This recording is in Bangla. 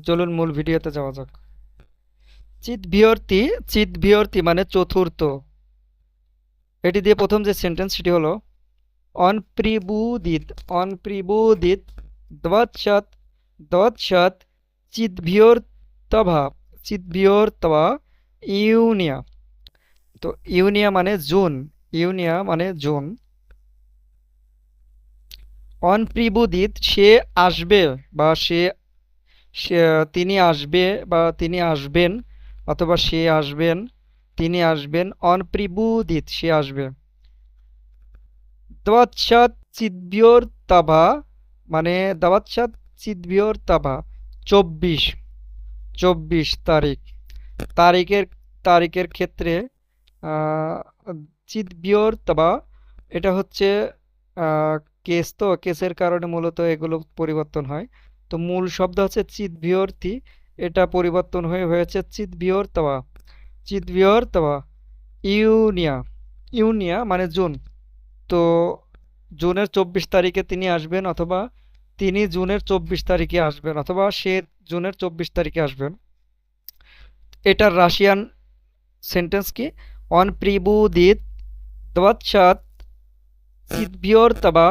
চলুন মূল ভিডিওতে যাওয়া যাক। চিৎভিয়র্তি, চিৎভিয়র্তি মানে চতুর্থ। এটি দিয়ে প্রথম যে সেন্টেন্স সেটি হলো অনপ্রিবুদিত, অনপ্রিবুদিত দ্বৎসৎ, দ্বৎসৎ চিৎভিয়র্তভা, চিৎভিয়র্তভা ইউনিয়া। তো ইউনিয়া মানে জুন, ইউনিয়া মানে জুন। অনপ্রিবুদিত সে আসবে বা তিনি আসবে বা তিনি আসবেন, অথবা সে আসবেন, তিনি আসবেন। অনপ্রিবুদিত সে আসবে। দাওয়াতসাত চিদবিয়র মানে দাওয়াতসাত চিদবিয়র 24, 24 তারিখ। তারিখের তারিখের ক্ষেত্রে চিদবিয়র এটা হচ্ছে আহ, কেস, তো কেসের কারণে মূলত এগুলো পরিবর্তন হয়। তো মূল শব্দ হচ্ছে চিদবিয়র্তি, এটা পরিবর্তন হয়ে হয়েছে চিদবিয়র, চিদবিয়র ইউনিয়া, ইউনিয়া মানে জুন। তো জুনের 24 তারিখে তিনি আসবেন, অথবা তিনি জুনের 24 তারিখে আসবেন, অথবা সে জুনের 24 তারিখে আসবেন। এটার রাশিয়ান সেন্টেন্স কি? অন প্রিবুদিত দ্বৎসাৎ চিদভিয়র্তবা